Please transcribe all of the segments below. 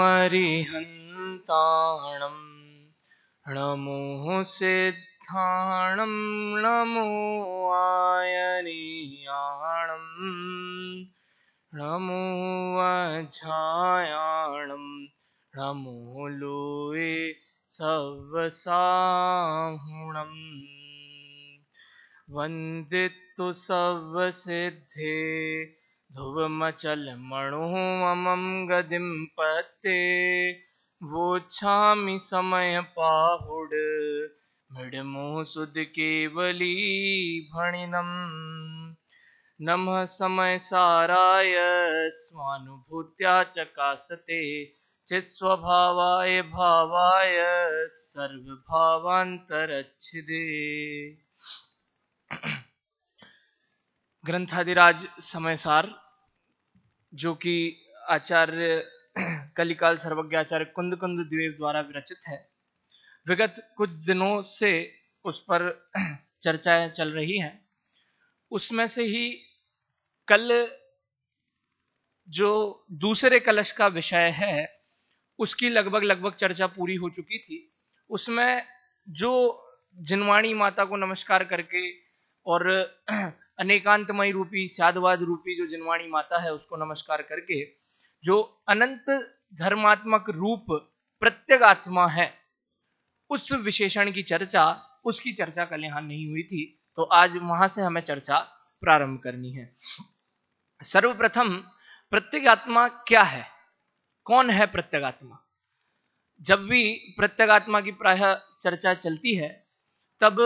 अरिहन्ताणं नमो सिद्धाणं नमो आयनीयाणं नमो वज्रायाणं नमो लोये सवसाहुणम् वन्दितु सर्वसिद्धे ध्रुवमचलमणोममं गदिं पते वोच्छामि समयपाहुड मृडमोसुदकेवली भणिनम् नमः समयसाराय स्वानुभूत्या चकासते चित्स्वभावाय भावाय सर्वभावान्तरच्छिदे। ग्रंथादिराज समयसार, जो कि आचार्य कलिकाल सर्वज्ञ आचार्य कुंद कुंद द्विवेदी द्वारा विरचित है, विगत कुछ दिनों से उस पर चर्चाएं चल रही हैं। उसमें से ही कल जो दूसरे कलश का विषय है उसकी लगभग चर्चा पूरी हो चुकी थी। उसमें जो जिनवाणी माता को नमस्कार करके और अनेकांतमय रूपी साधुवाद रूपी जो जिनवाणी माता है उसको नमस्कार करके जो अनंत धर्मात्मक रूप प्रत्यगात्मा है उस विशेषण की चर्चा, उसकी चर्चा कल यहाँ नहीं हुई थी, तो आज वहां से हमें चर्चा प्रारंभ करनी है। सर्वप्रथम प्रत्यगात्मा क्या है, कौन है प्रत्यगात्मा? जब भी प्रत्यगात्मा की प्रायः चर्चा चलती है तब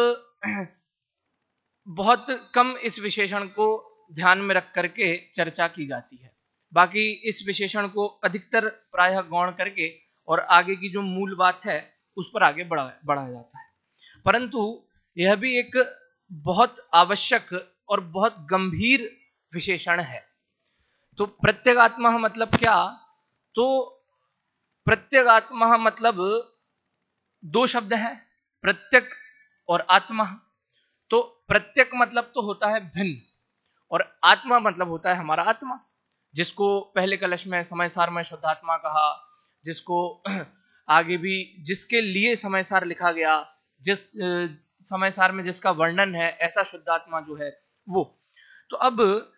बहुत कम इस विशेषण को ध्यान में रख करके चर्चा की जाती है। बाकी इस विशेषण को अधिकतर प्रायः गौण करके और आगे की जो मूल बात है उस पर आगे बढ़ाया जाता है। परंतु यह भी एक बहुत आवश्यक और बहुत गंभीर विशेषण है। तो प्रत्यगात्मा मतलब क्या? तो प्रत्यगात्मा मतलब दो शब्द हैं, प्रत्यक और आत्मा। तो प्रत्यक मतलब तो होता है भिन्न और आत्मा मतलब होता है हमारा आत्मा, जिसको पहले कलश में समयसार में शुद्धात्मा कहा, जिसको आगे भी जिसके लिए समयसार लिखा गया, जिस समयसार में जिसका वर्णन है, ऐसा शुद्धात्मा जो है वो। तो अब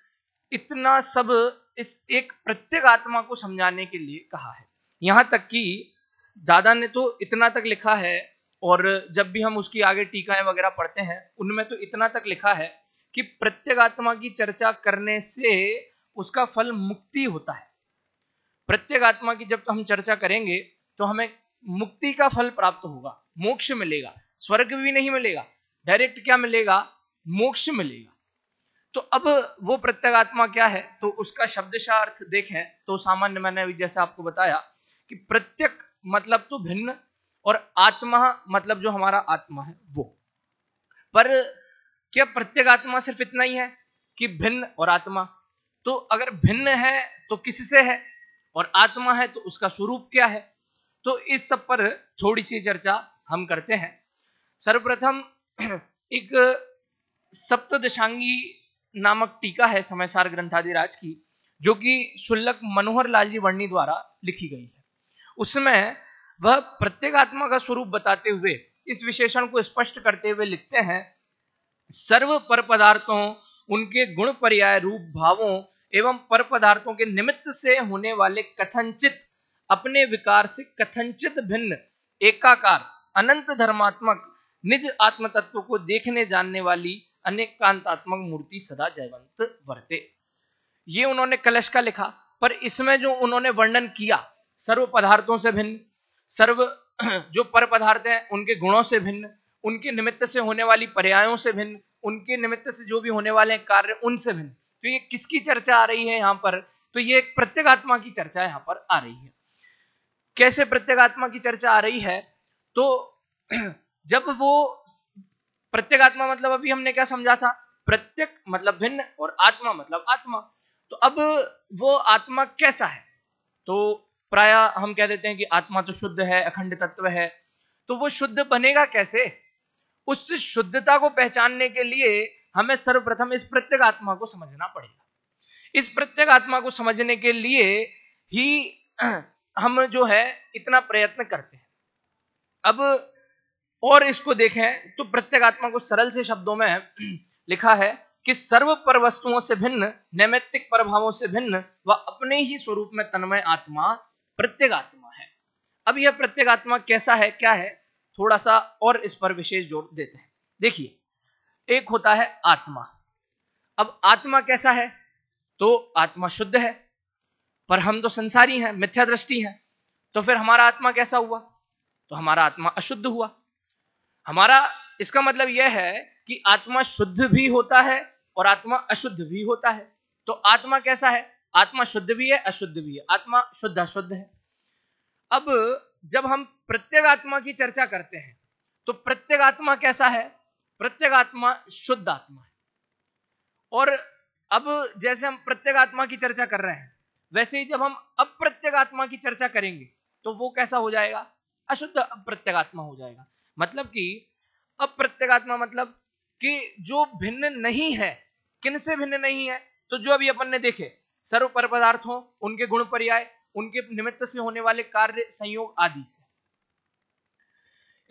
इतना सब इस एक प्रत्येक आत्मा को समझाने के लिए कहा है। यहां तक कि दादा ने तो इतना तक लिखा है, और जब भी हम उसकी आगे टीकाएं वगैरह पढ़ते हैं उनमें तो इतना तक लिखा है कि प्रत्यगात्मा की चर्चा करने से उसका फल मुक्ति होता है। प्रत्यगात्मा की जब हम चर्चा करेंगे तो हमें मुक्ति का फल प्राप्त होगा, मोक्ष मिलेगा। स्वर्ग भी नहीं मिलेगा, डायरेक्ट क्या मिलेगा? मोक्ष मिलेगा। तो अब वो प्रत्यगात्मा क्या है, तो उसका शब्दशः अर्थ देखें तो सामान्य मैंने अभी जैसा आपको बताया कि प्रत्यक मतलब तो भिन्न और आत्मा मतलब जो हमारा आत्मा है वो। पर क्या प्रत्यगात्मा सिर्फ इतना ही है कि भिन्न और आत्मा? तो अगर भिन्न है तो किससे है, और आत्मा है तो उसका स्वरूप क्या है? तो इस सब पर थोड़ी सी चर्चा हम करते हैं। सर्वप्रथम एक सप्तदशांगी नामक टीका है समयसार ग्रंथादिराज की, जो कि शुल्लक मनोहर लाल जी वर्णी द्वारा लिखी गई है। उसमें वह प्रत्यगात्मा का स्वरूप बताते हुए इस विशेषण को स्पष्ट करते हुए लिखते हैं, सर्व पर पदार्थों उनके गुण पर्याय रूप भावों एवं पर पदार्थों के निमित्त से होने वाले कथनचित अपने विकार से कथनचित भिन्न एकाकार अनंत धर्मात्मक निज आत्म तत्व को देखने जानने वाली अनेकांतात्मक मूर्ति सदा जयवंत वर्ते। ये उन्होंने कलश का लिखा, पर इसमें जो उन्होंने वर्णन किया सर्व पदार्थों से भिन्न, सर्व जो पर पदार्थ हैं उनके गुणों से भिन्न, उनके निमित्त से होने वाली पर्यायों से भिन्न, उनके निमित्त से जो भी होने वाले कार्य उनसे भिन्न। तो ये किसकी चर्चा आ रही है यहाँ पर? तो ये एक प्रत्यगात्मा की चर्चा यहाँ पर आ रही है। कैसे प्रत्यगात्मा की चर्चा आ रही है? तो जब वो प्रत्यगात्मा मतलब अभी हमने क्या समझा था, प्रत्यक मतलब भिन्न और आत्मा मतलब आत्मा। तो अब वो आत्मा कैसा है? तो प्राय हम कह देते हैं कि आत्मा तो शुद्ध है, अखंड तत्व है। तो वो शुद्ध बनेगा कैसे? उस शुद्धता को पहचानने के लिए हमें सर्वप्रथम इस प्रत्येक आत्मा को समझना पड़ेगा। इस प्रत्येक आत्मा को समझने के लिए ही हम जो है इतना प्रयत्न करते हैं। अब और इसको देखें तो प्रत्येगात्मा को सरल से शब्दों में लिखा है कि सर्व पर वस्तुओं से भिन्न, नैमित्तिक प्रभावों से भिन्न व अपने ही स्वरूप में तन्मय आत्मा प्रत्येगात्मा है। अब यह प्रत्येगात्मा कैसा है, क्या है, थोड़ा सा और इस पर विशेष जोर देते हैं। देखिए, एक होता है आत्मा। अब आत्मा कैसा है, तो आत्मा शुद्ध है, पर हम तो संसारी हैं, मिथ्या दृष्टि है, तो फिर हमारा आत्मा कैसा हुआ, तो हमारा आत्मा अशुद्ध हुआ। हमारा इसका मतलब यह है कि आत्मा शुद्ध भी होता है और आत्मा अशुद्ध भी होता है। तो आत्मा कैसा है, आत्मा शुद्ध भी है अशुद्ध भी है, आत्मा शुद्ध अशुद्ध है। अब जब हम प्रत्येगात्मा की चर्चा करते हैं तो प्रत्येगात्मा कैसा है, प्रत्येगात्मा शुद्ध आत्मा है। और अब जैसे हम प्रत्येगात्मा की चर्चा कर रहे हैं, वैसे ही जब हम अप्रत्येगात्मा की चर्चा करेंगे तो वो कैसा हो जाएगा, अशुद्ध अप्रत्येगात्मा हो जाएगा। मतलब कि अप्रत्येगात्मा मतलब कि जो भिन्न नहीं है। किन से भिन्न नहीं है, तो जो अभी अपन ने देखे, सर्व पर पदार्थों, उनके गुण पर्याय, उनके निमित्त से होने वाले कार्य संयोग आदि से।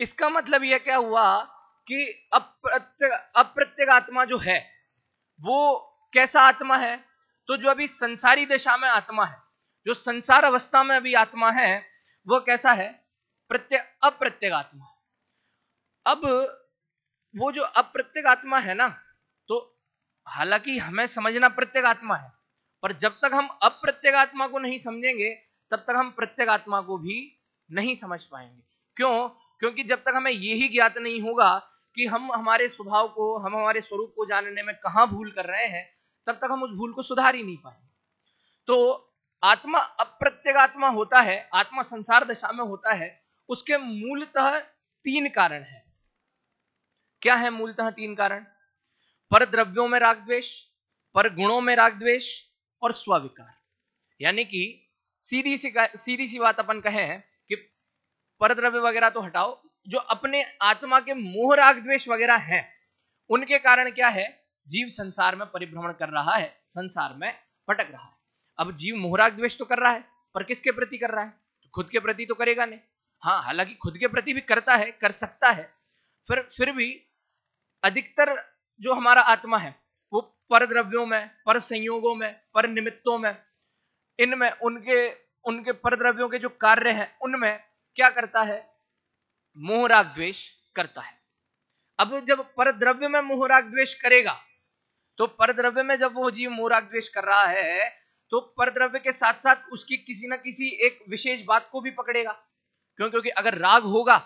इसका मतलब यह क्या हुआ कि अप्रत्येगात्मा जो है वो कैसा आत्मा है, तो जो अभी संसारी दशा में आत्मा है, जो संसार अवस्था में अभी आत्मा है, वो कैसा है, अप्रत्येगात्मा। अब वो जो अप्रत्येगात्मा है ना, तो हालांकि हमें समझना प्रत्येगात्मा है, पर जब तक हम अप्रत्येगात्मा को नहीं समझेंगे तब तक हम प्रत्येगात्मा को भी नहीं समझ पाएंगे। क्यों, क्योंकि जब तक हमें यही ज्ञात नहीं होगा कि हम हमारे स्वभाव को, हम हमारे स्वरूप को जानने में कहां भूल कर रहे हैं, तब तक हम उस भूल को सुधार ही नहीं पाएंगे। तो आत्मा अप्रत्येगात्मा होता है, आत्मा संसार दशा में होता है, उसके मूलतः 3 कारण है। क्या है मूलतः 3 कारण, पर द्रव्यों में राग द्वेष, पर गुणों में राग द्वेष और स्वविकार। यानी कि सीधी सी बात अपन कहें कि पर द्रव्य वगैरह तो हटाओ, जो अपने आत्मा के मोह राग द्वेष वगैरह हैं, उनके कारण क्या है, जीव संसार में परिभ्रमण कर रहा है, संसार में भटक रहा है। अब जीव मोह राग द्वेष तो कर रहा है, पर किसके प्रति कर रहा है, तो खुद के प्रति तो करेगा नहीं। हाँ, हालांकि खुद के प्रति भी करता है, कर सकता है, फिर भी अधिकतर जो हमारा आत्मा है वो पर द्रव्यों में, पर संयोगों में, पर निमित्तों में, इनमें उनके पर द्रव्यों के जो कार्य हैं उनमें क्या करता है, मोह राग द्वेष करता है। अब जब पर द्रव्य में मोह राग द्वेष करेगा, तो पर द्रव्य में जब वो जीव मोह राग द्वेष कर रहा है, तो पर द्रव्य के साथ साथ उसकी किसी ना किसी एक विशेष बात को भी पकड़ेगा। क्यों, क्योंकि अगर राग होगा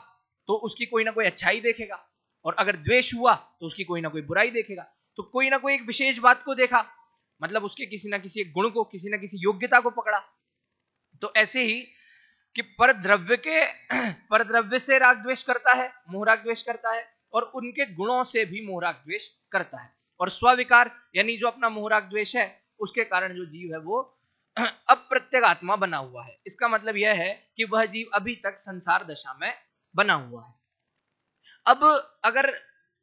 तो उसकी कोई ना कोई अच्छाई देखेगा, और अगर द्वेष हुआ तो उसकी कोई ना कोई बुराई देखेगा। तो कोई ना कोई एक विशेष बात को देखा, मतलब उसके किसी ना किसी एक गुण को, किसी ना किसी योग्यता को पकड़ा। तो ऐसे ही कि पर द्रव्य से राग द्वेष करता है, मोह राग द्वेष करता है, और उनके गुणों से भी मोह राग द्वेष करता है। और स्विकार यानी जो अपना मोह राग द्वेष है, उसके कारण जो जीव है वो अप्रत्येगात्मा बना हुआ है। इसका मतलब यह है कि वह जीव अभी तक संसार दशा में बना हुआ है। अब अगर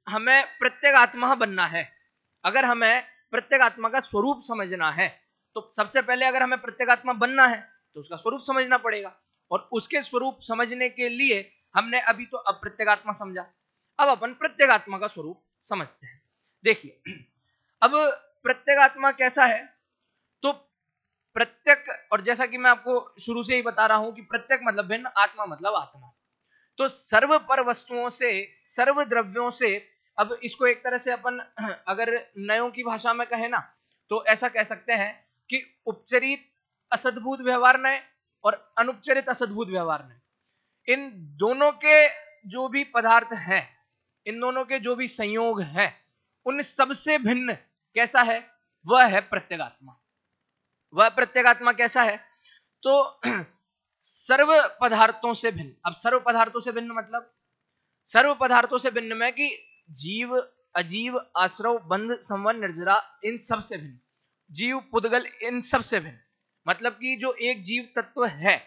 हमें प्रत्येगात्मा बनना है, अगर हमें प्रत्येगात्मा का स्वरूप समझना है, तो सबसे पहले अगर हमें प्रत्येगात्मा बनना है तो उसका स्वरूप समझना पड़ेगा। और उसके स्वरूप समझने के लिए हमने अभी तो अप्रत्येगात्मा समझा, अब अपन प्रत्येगात्मा का स्वरूप समझते हैं। देखिए, अब प्रत्येगात्मा कैसा है, तो प्रत्यक, और जैसा कि मैं आपको शुरू से ही बता रहा हूं कि प्रत्यक मतलब भिन्न, आत्मा मतलब आत्मा। तो सर्व पर वस्तुओं से, सर्व द्रव्यों से, अब इसको एक तरह से अपन अगर नयों की भाषा में कहें ना, तो ऐसा कह सकते हैं कि उपचरित असद्भुत व्यवहार नय और अनुपचरित असद्भुत व्यवहार नय। इन दोनों के जो भी पदार्थ हैं, इन दोनों के जो भी संयोग हैं, उन सबसे भिन्न कैसा है, वह है प्रत्येगात्मा। वह प्रत्येगात्मा कैसा है, तो सर्व पदार्थों से भिन्न। अब सर्व पदार्थों से भिन्न मतलब, सर्व पदार्थों से भिन्न में कि जीव, अजीव, आश्रव, बंध, संबंध, निर्जरा, इन सब से भिन्न, जीव, पुद्गल, इन सब से भिन्न। मतलब कि जो एक जीव तत्व है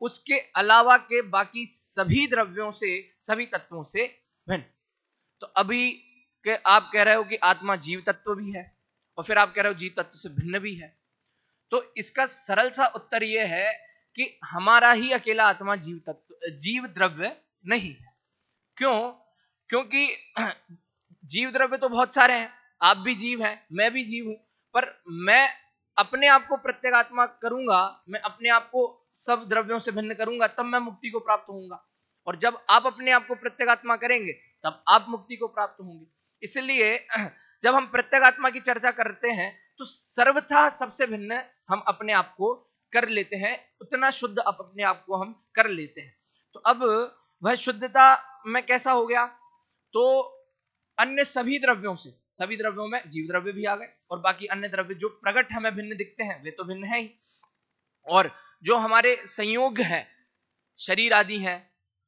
उसके अलावा के बाकी सभी द्रव्यों से, सभी तत्वों से भिन्न। तो अभी के आप कह रहे हो कि आत्मा जीव तत्व भी है, और फिर आप कह रहे हो जीव तत्व से भिन्न भी है। तो इसका सरल सा उत्तर यह है कि हमारा ही अकेला आत्मा जीव द्रव्य नहीं है। क्यों? क्योंकि जीव द्रव्य तो बहुत सारे हैं, आप भी जीव हैं, मैं भी जीव हूं, पर मैं अपने आप को प्रत्येगात्मा करूंगा, मैं अपने आप को सब द्रव्यों से भिन्न करूंगा, तब मैं मुक्ति को प्राप्त होऊंगा। और जब आप अपने आप को प्रत्येगात्मा करेंगे तब आप मुक्ति को प्राप्त होंगे। इसलिए जब हम प्रत्येगात्मा की चर्चा करते हैं तो सर्वथा सबसे भिन्न हम अपने आप को कर लेते हैं, उतना शुद्ध अपने आप को हम कर लेते हैं। तो अब वह शुद्धता में कैसा हो गया? तो अन्य सभी द्रव्यों में जीव द्रव्य भी आ गए, और बाकी अन्य द्रव्य जो प्रकट हमें भिन्न दिखते हैं वे तो भिन्न है ही। और जो हमारे संयोग है, शरीर आदि है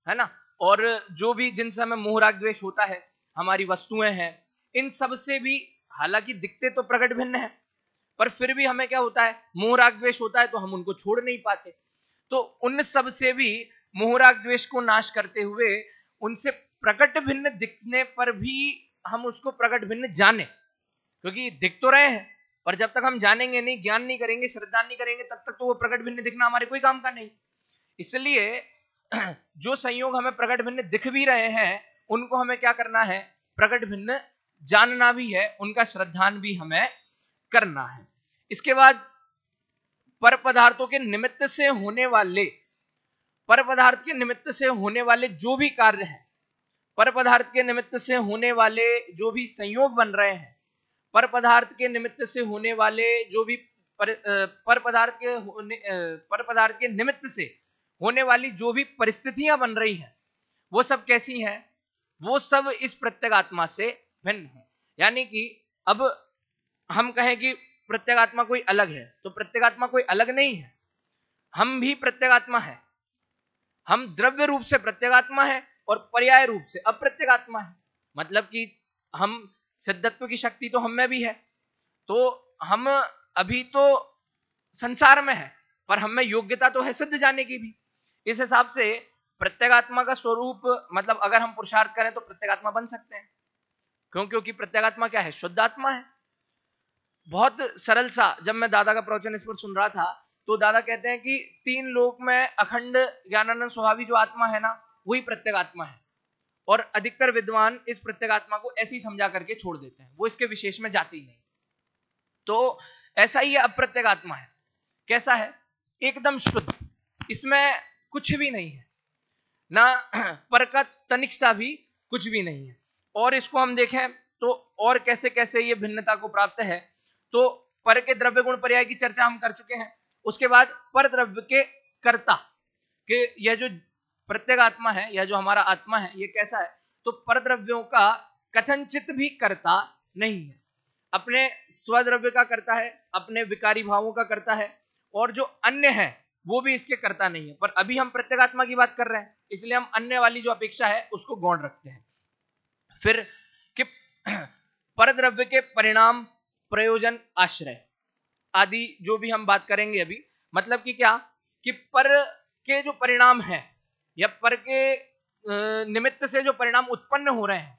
ना, और जो भी जिनसे हमें मोह राग द्वेष होता है, हमारी वस्तुएं हैं, इन सब से भी हालांकि दिखते तो प्रकट भिन्न है, पर फिर भी हमें क्या होता है, मोह राग द्वेष होता है, तो हम उनको छोड़ नहीं पाते। तो उन सब से भी मोह राग द्वेष को नाश करते हुए उनसे प्रकट भिन्न दिखने पर भी हम उसको प्रकट भिन्न जाने, क्योंकि दिख तो रहे हैं, पर जब तक हम जानेंगे नहीं, ज्ञान नहीं करेंगे, श्रद्धा नहीं करेंगे, तब तक तो वो प्रकट भिन्न दिखना हमारे कोई काम का नहीं। इसलिए जो संयोग हमें प्रकट भिन्न दिख भी रहे हैं, उनको हमें क्या करना है, प्रकट भिन्न जानना भी है, उनका श्रद्धान भी हमें करना है। इसके बाद पर पदार्थों के निमित्त से होने वाले, पर पदार्थ के निमित्त से होने वाले जो भी कार्य हैं, पर पदार्थ के निमित्त से होने वाले जो भी संयोग बन रहे हैं, पर पदार्थ के निमित्त से होने वाले जो भी पर पदार्थ के निमित्त से होने वाली जो भी परिस्थितियां बन रही हैं, वो सब कैसी हैं? वो सब इस प्रत्येगात्मा से भिन्न है। यानी कि अब हम कहें कि प्रत्येगात्मा कोई अलग है, तो प्रत्येगात्मा कोई अलग नहीं है, हम भी प्रत्येगात्मा है। हम द्रव्य रूप से प्रत्येगात्मा है और पर्याय रूप से अप्रत्येगात्मा है। मतलब कि हम सिद्धत्व की शक्ति तो हम में भी है, तो हम अभी तो संसार में है, पर हम में योग्यता तो है सिद्ध जाने की भी। इस हिसाब से प्रत्येगात्मा का स्वरूप, मतलब अगर हम पुरुषार्थ करें तो प्रत्येगात्मा बन सकते हैं। क्यों? क्योंकि प्रत्येगात्मा क्या है? शुद्ध आत्मा है। बहुत सरल सा, जब मैं दादा का प्रवचन इस पर सुन रहा था, तो दादा कहते हैं कि तीन लोक में अखंड ज्ञानानंद स्वभावी जो आत्मा है ना, वही प्रत्येगात्मा है। और अधिकतर विद्वान इस प्रत्येगात्मा को ऐसे ही समझा करके छोड़ देते हैं, वो इसके विशेष में जाते ही नहीं। तो ऐसा ही अप्रत्येगात्मा है। कैसा है? एकदम शुद्ध, इसमें कुछ भी नहीं है, ना पर का तनिक सा भी कुछ भी नहीं है। और इसको हम देखें तो और कैसे कैसे ये भिन्नता को प्राप्त है। तो पर के द्रव्य गुण पर्याय की चर्चा हम कर चुके हैं। उसके बाद पर द्रव्य के कर्ता के, यह जो प्रत्येगात्मा है, यह जो हमारा आत्मा है, ये कैसा है? तो पर द्रव्यों का कथनचित भी कर्ता नहीं है, अपने स्वद्रव्य का करता है, अपने विकारी भावों का करता है, और जो अन्य है वो भी इसके करता नहीं है। पर अभी हम प्रत्येगात्मा की बात कर रहे हैं, इसलिए हम अन्य वाली जो अपेक्षा है उसको गौण रखते हैं। फिर कि परद्रव्य के परिणाम, प्रयोजन, आश्रय आदि जो भी हम बात करेंगे अभी, मतलब कि क्या, कि पर के जो परिणाम है या पर के निमित्त से जो परिणाम उत्पन्न हो रहे हैं,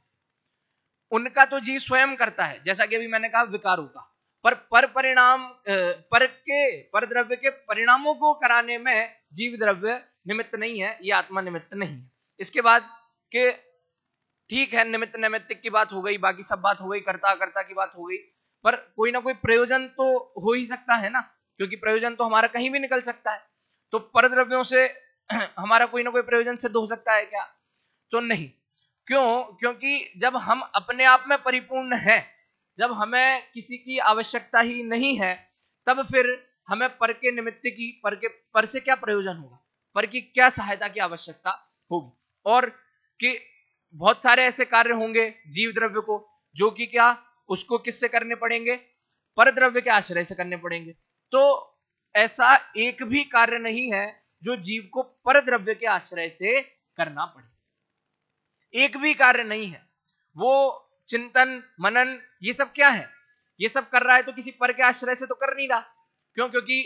उनका तो जीव स्वयं करता है, जैसा कि अभी मैंने कहा विकारों का। पर परिणाम, पर द्रव्य के परिणामों को कराने में जीव द्रव्य निमित्त नहीं है, ये आत्मा निमित्त नहीं है। इसके बाद के ठीक है, निमित्त नैमित्तिक की बात हो गई, बाकी सब बात हो गई, कर्ता कर्ता की बात हो गई, पर कोई ना कोई प्रयोजन तो हो ही सकता है ना, क्योंकि प्रयोजन तो हमारा कहीं भी निकल सकता है। तो पर द्रव्यों से हमारा कोई ना कोई प्रयोजन सिद्ध हो सकता है क्या? तो नहीं। क्यों? क्योंकि जब हम अपने आप में परिपूर्ण हैं, जब हमें किसी की आवश्यकता ही नहीं है, तब फिर हमें पर के निमित्त की, पर से क्या प्रयोजन होगा, पर की क्या सहायता की आवश्यकता होगी। और कि बहुत सारे ऐसे कार्य होंगे जीव द्रव्य को, जो कि क्या, उसको किससे करने पड़ेंगे? पर द्रव्य के आश्रय से करने पड़ेंगे। तो ऐसा एक भी कार्य नहीं है जो जीव को पर द्रव्य के आश्रय से करना पड़े, एक भी कार्य नहीं है। वो चिंतन मनन ये सब क्या है? ये सब कर रहा है तो किसी पर के आश्रय से तो कर नहीं रहा। क्यों? क्योंकि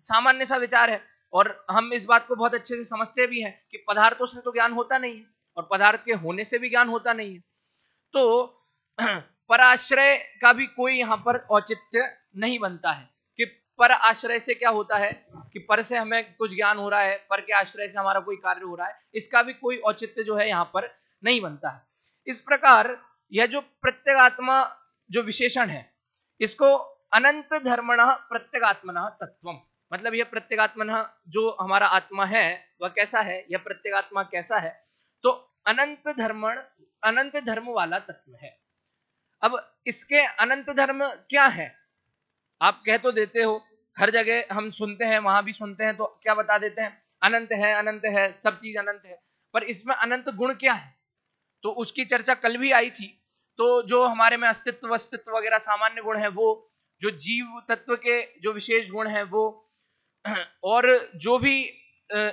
सामान्य सा विचार है, और हम इस बात को बहुत अच्छे से समझते भी हैं कि पदार्थों से तो ज्ञान होता नहीं है, और पदार्थ के होने से भी ज्ञान होता नहीं है। तो पराश्रय का भी कोई यहां पर औचित्य नहीं बनता है कि पर आश्रय से क्या होता है कि पर से हमें कुछ ज्ञान हो रहा है, पर के आश्रय से हमारा कोई कार्य हो रहा है, इसका भी कोई औचित्य जो है यहाँ पर नहीं बनता है। इस प्रकार यह जो प्रत्यगात्मा जो विशेषण है, इसको अनंत धर्मणः प्रत्यगात्मनः तत्वम, मतलब यह प्रत्यगात्मनः जो हमारा आत्मा है वह कैसा है, यह प्रत्यगात्मा कैसा है, तो अनंत धर्म वाला तत्व है। अब इसके अनंत धर्म क्या है, आप कह तो देते हो, हर जगह हम सुनते हैं, वहां भी सुनते हैं, तो क्या बता देते हैं, अनंत है, सब चीज अनंत है, पर इसमें अनंत गुण क्या है, तो उसकी चर्चा कल भी आई थी। तो जो हमारे में अस्तित्व वस्तित्व वगैरह सामान्य गुण है वो, जो जीव तत्व के जो विशेष गुण है वो, और जो भी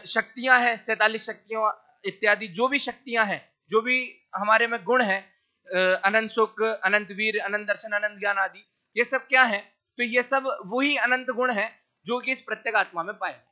शक्तियां हैं 47 शक्तियां इत्यादि, जो भी शक्तियां हैं, जो भी हमारे में गुण है, अनंत सुख, अनंत वीर, अनंत दर्शन, अनंत ज्ञान आदि, ये सब क्या है, तो ये सब वही अनंत गुण है जो कि इस प्रत्येक आत्मा में पाए जाते हैं,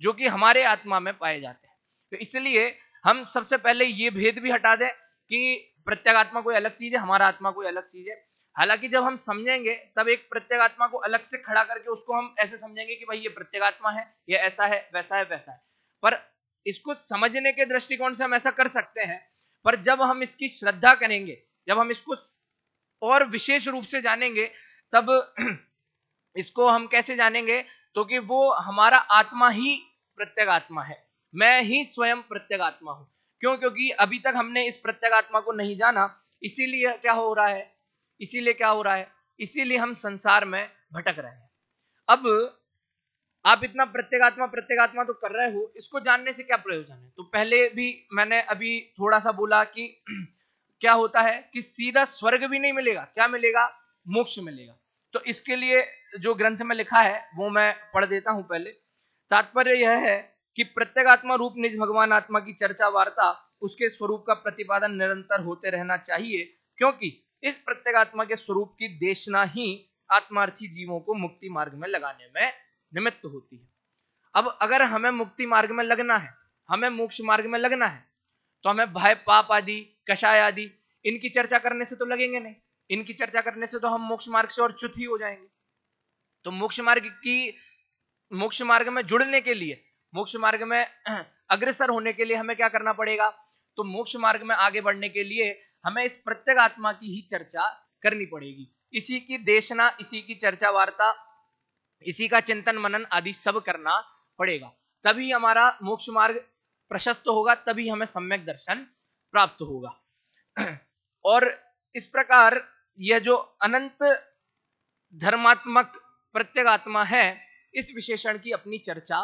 जो कि हमारे आत्मा में पाए जाते हैं। तो इसलिए हम सबसे पहले ये भेद भी हटा दें कि प्रत्येक आत्मा कोई अलग चीज है, हमारा आत्मा कोई अलग चीज है। हालांकि जब हम समझेंगे तब एक प्रत्येक आत्मा को अलग से खड़ा करके उसको हम ऐसे समझेंगे कि भाई ये प्रत्येक आत्मा है, ये ऐसा है, वैसा है, वैसा है, पर इसको समझने के दृष्टिकोण से हम ऐसा कर सकते हैं। पर जब हम इसकी श्रद्धा करेंगे, जब हम इसको और विशेष रूप से जानेंगे, तब इसको हम कैसे जानेंगे, तो कि वो हमारा आत्मा ही प्रत्येक आत्मा है, मैं ही स्वयं प्रत्येक आत्मा हूं। क्यों? क्योंकि अभी तक हमने इस प्रत्येक आत्मा को नहीं जाना, इसीलिए क्या हो रहा है, इसीलिए हम संसार में भटक रहे हैं। अब आप इतना प्रत्येक आत्मा तो कर रहे हो, इसको जानने से क्या प्रयोजन है? तो पहले भी मैंने अभी थोड़ा सा बोला कि क्या होता है कि सीधा स्वर्ग भी नहीं मिलेगा, क्या मिलेगा, मोक्ष मिलेगा। तो इसके लिए जो ग्रंथ में लिखा है वो मैं पढ़ देता हूं पहले। तात्पर्य यह है कि प्रत्येगात्मा रूप निज भगवान आत्मा की चर्चा वार्ता, उसके स्वरूप का प्रतिपादन निरंतर होते रहना चाहिए, क्योंकि इस प्रत्येगात्मा के स्वरूप की देशना ही आत्मार्थी जीवों को मुक्ति मार्ग में लगाने में निमित्त होती है। अब अगर हमें मुक्ति मार्ग में लगना है, हमें मोक्ष मार्ग में लगना है, तो हमें भय पाप आदि, कषाय आदि, इनकी चर्चा करने से तो लगेंगे नहीं। इनकी चर्चा करने से तो हम मोक्ष मार्ग से और च्युत ही हो जाएंगे। तो मोक्ष मार्ग में जुड़ने के लिए, मोक्ष मार्ग में अग्रसर होने के लिए हमें क्या करना पड़ेगा, तो मोक्ष मार्ग में आगे बढ़ने के लिए हमें इस प्रत्येक आत्मा की ही चर्चा करनी पड़ेगी, इसी की देशना, इसी की चर्चा वार्ता, इसी का चिंतन मनन आदि सब करना पड़ेगा। तभी हमारा मोक्ष मार्ग प्रशस्त होगा, तभी हमें सम्यक दर्शन प्राप्त होगा। और इस प्रकार यह जो अनंत धर्मात्मक प्रत्येक आत्मा है, इस विशेषण की अपनी चर्चा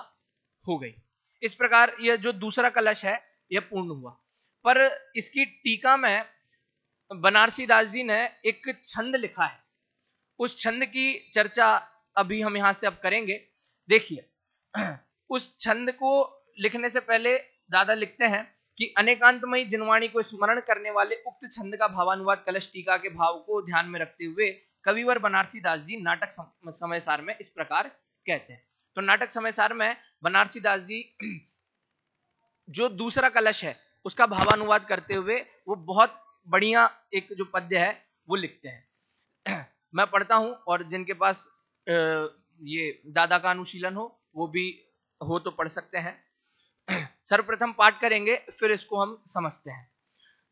हो गई। इस प्रकार यह जो दूसरा कलश है यह पूर्ण हुआ। पर इसकी टीका में बनारसी दास जी ने एक छंद लिखा है, उस छंद की चर्चा अभी हम यहां से अब करेंगे। देखिए, उस छंद को लिखने से पहले दादा लिखते हैं कि अनेकांतमयी जिनवाणी को स्मरण करने वाले उक्त छंद का भावानुवाद कलश टीका के भाव को ध्यान में रखते हुए कविवर बनारसी दास जी नाटक समय सार में इस प्रकार कहते हैं। तो नाटक समय सार में बनारसी दास जी जो दूसरा कलश है उसका भावानुवाद करते हुए वो बहुत बढ़िया एक जो पद्य है वो लिखते हैं। मैं पढ़ता हूं, और जिनके पास ये दादा का अनुशीलन हो वो भी हो तो पढ़ सकते हैं। सर्वप्रथम पाठ करेंगे, फिर इसको हम समझते हैं।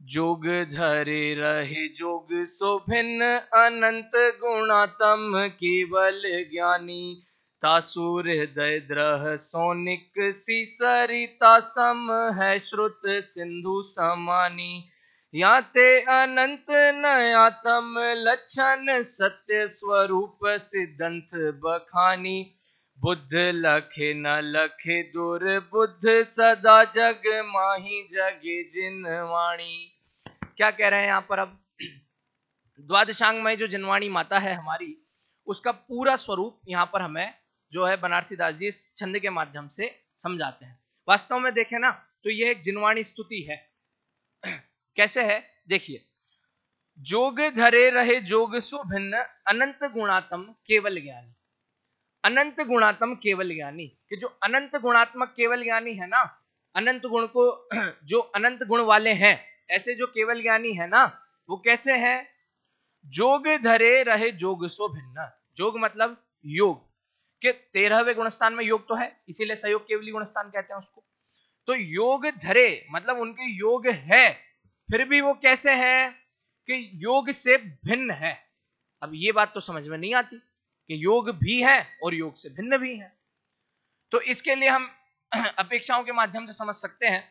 जोग धरे रहे जोग सो भिन्न, अनंत गुणातम केवल ज्ञानी, तासुर हृदय द्रह सोनिक सी सरिता सम है श्रुत सिंधु समानी, याते अनंत नयातम लक्षण सत्य स्वरूप सिद्धांत बखानी, बुद्ध लखे न लखे दुर्बुद्ध सदा जग माही जगे जिनवाणी। क्या कह रहे हैं यहाँ पर? अब द्वादशांग में जो जिनवाणी माता है हमारी, उसका पूरा स्वरूप यहाँ पर हमें जो है बनारसी दास जी इस छंद के माध्यम से समझाते हैं। वास्तव में देखें ना तो यह एक जिनवाणी स्तुति है। कैसे है देखिए, जोग धरे रहे जोग सो भिन्न, अनंत गुणात्म केवल ज्ञानी। अनंत गुणात्म केवल ज्ञानी, कि जो अनंत गुणात्मक केवल ज्ञानी है ना, अनंत गुण को जो अनंत गुण वाले हैं, ऐसे जो केवल ज्ञानी है ना, वो कैसे हैं? जोग धरे रहे जोग सो भिन्न। जोग मतलब योग, कि 13वें गुणस्थान में योग तो है, इसीलिए सहयोग केवली गुणस्थान कहते हैं उसको। तो योग धरे मतलब उनके योग है, फिर भी वो कैसे है कि योग से भिन्न है। अब ये बात तो समझ में नहीं आती कि योग भी है और योग से भिन्न भी है। तो इसके लिए हम अपेक्षाओं के माध्यम से समझ सकते हैं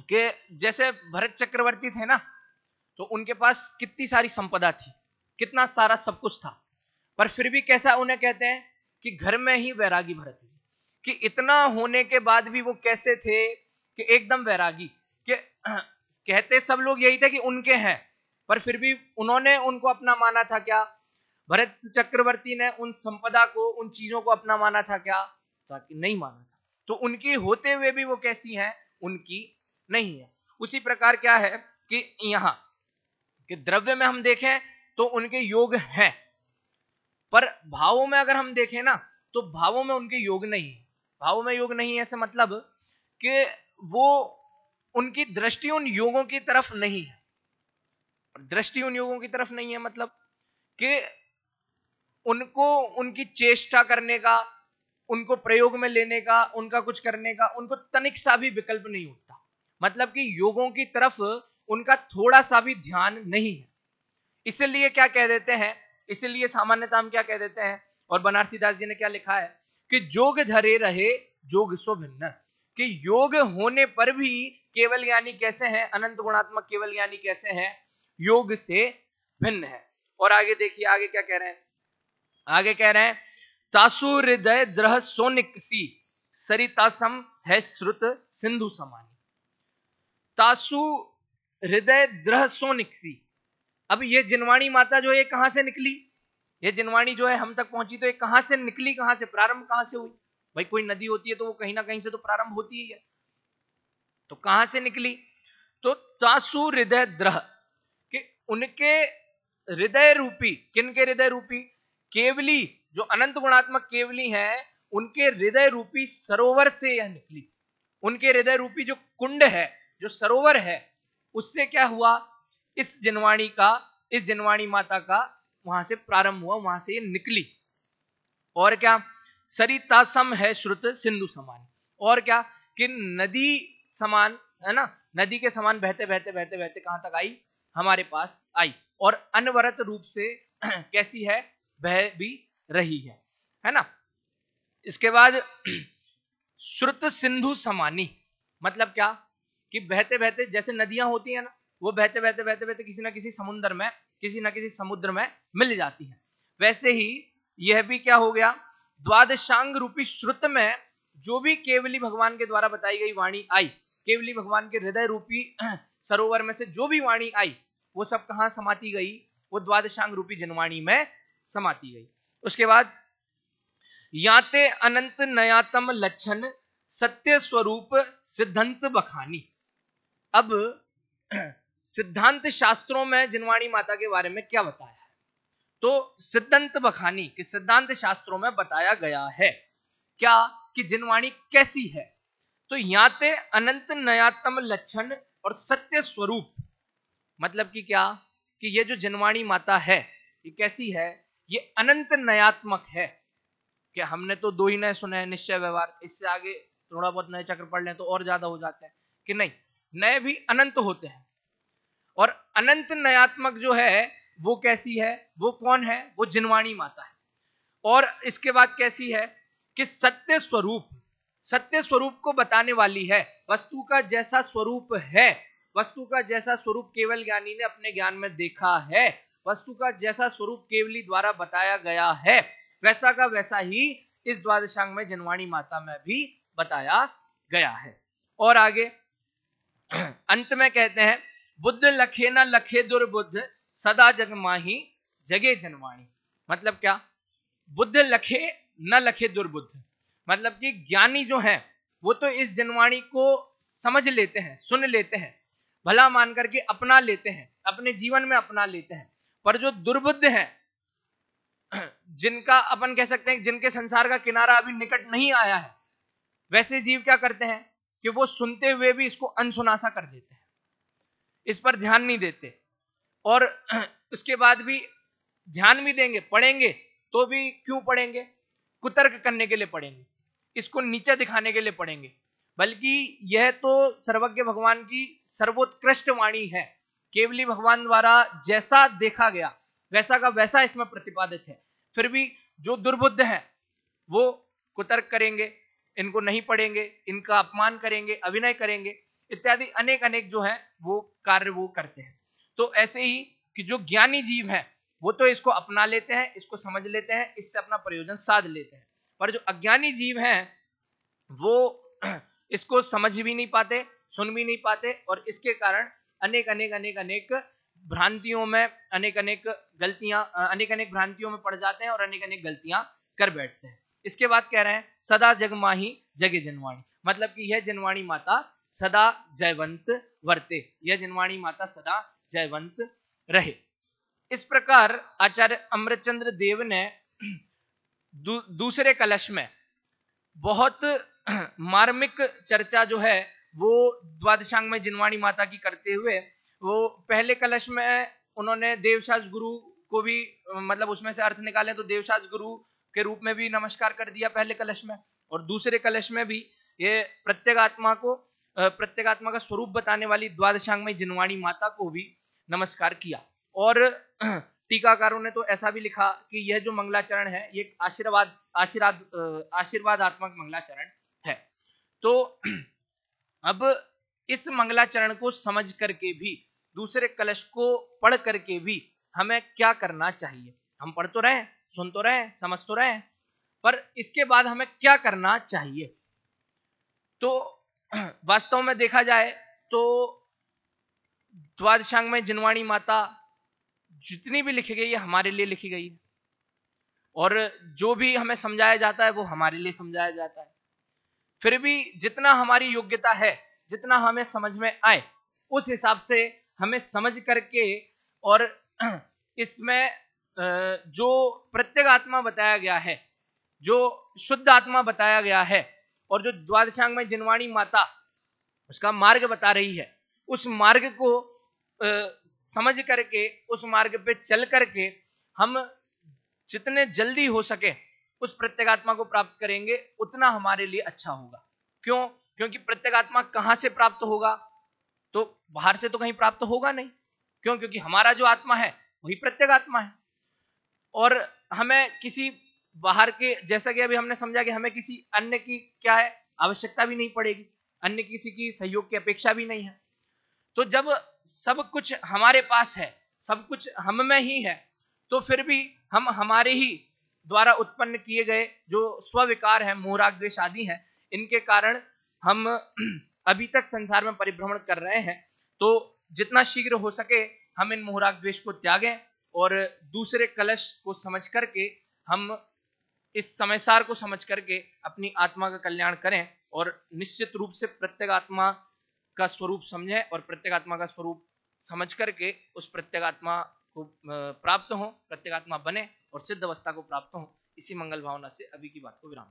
कि जैसे भरत चक्रवर्ती थे ना, तो उनके पास कितनी सारी संपदा थी, कितना सारा सब कुछ था, पर फिर भी कैसा उन्हें कहते हैं कि घर में ही वैरागी भरत जी, कि इतना होने के बाद भी वो कैसे थे कि एकदम वैरागी, कि कहते सब लोग यही थे कि उनके हैं, पर फिर भी उन्होंने उनको अपना माना था क्या? भरत चक्रवर्ती ने उन संपदा को, उन चीजों को अपना माना था क्या? ताकि नहीं माना था। तो उनकी होते हुए भी वो कैसी हैं? उनकी नहीं है। उसी प्रकार क्या है कि यहां कि द्रव्य में हम देखें तो उनके योग हैं, पर भावों में अगर हम देखें ना तो भावों में उनके योग नहीं है। भावों में योग नहीं है ऐसे मतलब कि वो उनकी दृष्टि उन योगों की तरफ नहीं है। दृष्टि उन योगों की तरफ नहीं है मतलब कि उनको उनकी चेष्टा करने का, उनको प्रयोग में लेने का, उनका कुछ करने का उनको तनिक सा भी विकल्प नहीं उठता। मतलब कि योगों की तरफ उनका थोड़ा सा भी ध्यान नहीं है। इसलिए क्या कह देते हैं, इसलिए सामान्यतः हम क्या कह देते हैं, और बनारसीदास जी ने क्या लिखा है कि जोग धरे रहे जोग सो भिन्न, कि योग होने पर भी केवल ज्ञानी कैसे हैं? अनंत गुणात्मक केवल ज्ञानी कैसे हैं? योग से भिन्न है। और आगे देखिए, आगे क्या कह रहे हैं? आगे कह रहे हैं तासु हृदय द्रह सोनिकसी सरितासम है श्रुत सिंधु समानी। तासु हृदय द्रह सोनिकसी। अब ये जिनवाणी माता जो है कहां से निकली? ये जिनवाणी जो है हम तक पहुंची तो ये कहां से निकली, कहां से प्रारंभ कहां से हुई? भाई कोई नदी होती है तो वो कहीं ना कहीं से तो प्रारंभ होती ही है, तो कहां से निकली? तो तासु हृदय द्रह, कि उनके हृदय रूपी, किनके हृदय रूपी? केवली, जो अनंत गुणात्मक केवली है, उनके हृदय रूपी सरोवर से यह निकली। उनके हृदय रूपी जो कुंड है, जो सरोवर है, उससे क्या हुआ? इस जिनवाणी का, इस जिनवाणी माता का वहां से प्रारंभ हुआ, वहां से ये निकली। और क्या? सरिता सम है श्रुत सिंधु समान। और क्या कि नदी समान है ना, नदी के समान बहते बहते बहते बहते कहां तक आई? हमारे पास आई, और अनवरत रूप से कैसी है? बह भी रही है ना। इसके बाद श्रुत सिंधु समानी, मतलब क्या कि बहते बहते, जैसे नदियां होती है ना, वो बहते बहते बहते बहते किसी ना किसी समुद्र में, किसी ना किसी समुद्र में मिल जाती है, वैसे ही यह भी क्या हो गया? द्वादशांग रूपी श्रुत में जो भी केवली भगवान के द्वारा बताई गई वाणी आई, केवली भगवान के हृदय रूपी सरोवर में से जो भी वाणी आई, वो सब कहां समाती गई? वो द्वादशांग रूपी जनवाणी में समाती गई। उसके बाद याते अनंत नयातम लक्षण सत्य स्वरूप सिद्धांत बखानी। अब सिद्धांत शास्त्रों में जिनवाणी माता के बारे में क्या बताया है? तो सिद्धांत बखानी कि सिद्धांत शास्त्रों में बताया गया है क्या कि जिनवाणी कैसी है? तो याते अनंत नयातम लक्षण और सत्य स्वरूप, मतलब कि क्या कि ये जो जिनवाणी माता है ये कैसी है? ये अनंत नयात्मक है। कि हमने तो दो ही नए सुने हैं, निश्चय व्यवहार, इससे आगे थोड़ा बहुत नए चक्र पढ़ लें तो और ज्यादा हो जाते हैं, कि नहीं, नए भी अनंत होते हैं। और अनंत नयात्मक जो है वो कैसी है? वो कौन है? वो जिनवाणी माता है। और इसके बाद कैसी है कि सत्य स्वरूप, सत्य स्वरूप को बताने वाली है। वस्तु का जैसा स्वरूप है, वस्तु का जैसा स्वरूप केवल ज्ञानी ने अपने ज्ञान में देखा है, वस्तु का जैसा स्वरूप केवली द्वारा बताया गया है, वैसा का वैसा ही इस द्वादशांग में जिनवाणी माता में भी बताया गया है। और आगे अंत में कहते हैं बुद्ध लखे न लखे दुर्बुद्ध सदा जग माही जगे जनवाणी। मतलब क्या? बुद्ध लखे न लखे दुर्बुद्ध, मतलब कि ज्ञानी जो है वो तो इस जनवाणी को समझ लेते हैं, सुन लेते हैं, भला मान करके अपना लेते हैं, अपने जीवन में अपना लेते हैं, पर जो दुर्बुद्ध है, जिनका अपन कह सकते हैं जिनके संसार का किनारा अभी निकट नहीं आया है, वैसे जीव क्या करते हैं कि वो सुनते हुए भी इसको अनसुना कर देते हैं, इस पर ध्यान नहीं देते, और उसके बाद भी ध्यान भी देंगे, पढ़ेंगे तो भी क्यों पढ़ेंगे? कुतर्क करने के लिए पढ़ेंगे, इसको नीचा दिखाने के लिए पढ़ेंगे, बल्कि यह तो सर्वज्ञ भगवान की सर्वोत्कृष्ट वाणी है। केवली भगवान द्वारा जैसा देखा गया वैसा का वैसा इसमें प्रतिपादित है। फिर भी जो दुर्बुद्ध है वो कुतर्क करेंगे, इनको नहीं पढ़ेंगे, इनका अपमान करेंगे, अभिनय करेंगे इत्यादि अनेक अनेक जो है वो कार्य वो करते हैं। तो ऐसे ही कि जो ज्ञानी जीव है वो तो इसको अपना लेते हैं, इसको समझ लेते हैं, इससे अपना प्रयोजन साध लेते हैं, पर जो अज्ञानी जीव हैं वो इसको समझ भी नहीं पाते, सुन भी नहीं पाते, और इसके कारण अनेक अनेक अनेक अनेक भ्रांतियों में अनेक अनेक गलतियां अनेक अनेक भ्रांतियों में पड़ जाते हैं और अनेक अनेक गलतियां कर बैठते हैं। इसके बाद कह रहे हैं सदा जगमाही जगे जनवाणी, मतलब कि यह जनवाणी माता सदा जयवंत वर्ते, यह जनवाणी माता सदा जयवंत रहे। इस प्रकार आचार्य अमृतचंद्र देव ने दूसरे कलश में बहुत मार्मिक चर्चा जो है वो द्वादशांग में जिनवाणी माता की करते हुए, वो पहले कलश में उन्होंने देवशास गुरु को भी मतलब उसमें से अर्थ निकाले तो देवशास गुरु के रूप में भी नमस्कार कर दिया पहले कलश में, और दूसरे कलश में भी ये प्रत्येगात्मा का स्वरूप बताने वाली द्वादशांग में जिनवाणी माता को भी नमस्कार किया। और टीकाकारों ने तो ऐसा भी लिखा कि यह जो मंगलाचरण है ये आशीर्वादात्मक मंगलाचरण है। तो अब इस मंगलाचरण को समझ करके भी, दूसरे कलश को पढ़ करके भी हमें क्या करना चाहिए? हम पढ़ तो रहे, सुन तो रहे, समझ तो रहे, पर इसके बाद हमें क्या करना चाहिए? तो वास्तव में देखा जाए तो द्वादशांग में जिनवाणी माता जितनी भी लिखी गई है हमारे लिए लिखी गई है, और जो भी हमें समझाया जाता है वो हमारे लिए समझाया जाता है। फिर भी जितना हमारी योग्यता है, जितना हमें समझ में आए, उस हिसाब से हमें समझ करके, और इसमें जो प्रत्येक आत्मा बताया गया है, जो शुद्ध आत्मा बताया गया है, और जो द्वादशांग में जिनवाणी माता उसका मार्ग बता रही है, उस मार्ग को समझ करके, उस मार्ग पे चल करके हम जितने जल्दी हो सके उस प्रत्येगात्मा को प्राप्त करेंगे उतना हमारे लिए अच्छा होगा। क्यों? क्योंकि प्रत्येगात्मा कहां से प्राप्त होगा? तो बाहर से तो कहीं प्राप्त होगा नहीं। क्यों? क्योंकि हमारा जो आत्मा है वही प्रत्येगात्मा है, और हमें किसी बाहर के, जैसा कि अभी हमने समझा कि हमें किसी अन्य की क्या है आवश्यकता भी नहीं पड़ेगी, अन्य किसी की सहयोग की अपेक्षा भी नहीं है। तो जब सब कुछ हमारे पास है, सब कुछ हम में ही है, तो फिर भी हम हमारे ही द्वारा उत्पन्न किए गए जो स्विकार है, मोह राग द्वेष आदि हैं, इनके कारण हम अभी तक संसार में परिभ्रमण कर रहे हैं। तो जितना शीघ्र हो सके हम इन मोह राग द्वेष को त्यागें, और दूसरे कलश को समझ करके हम इस समयसार को समझ करके अपनी आत्मा का कल्याण करें, और निश्चित रूप से प्रत्येक आत्मा का स्वरूप समझें, और प्रत्येक आत्मा का स्वरूप समझ करके उस प्रत्येक आत्मा को प्राप्त हो, प्रत्येक आत्मा बने और सिद्ध अवस्था को प्राप्त हो। इसी मंगल भावना से अभी की बात को विराम।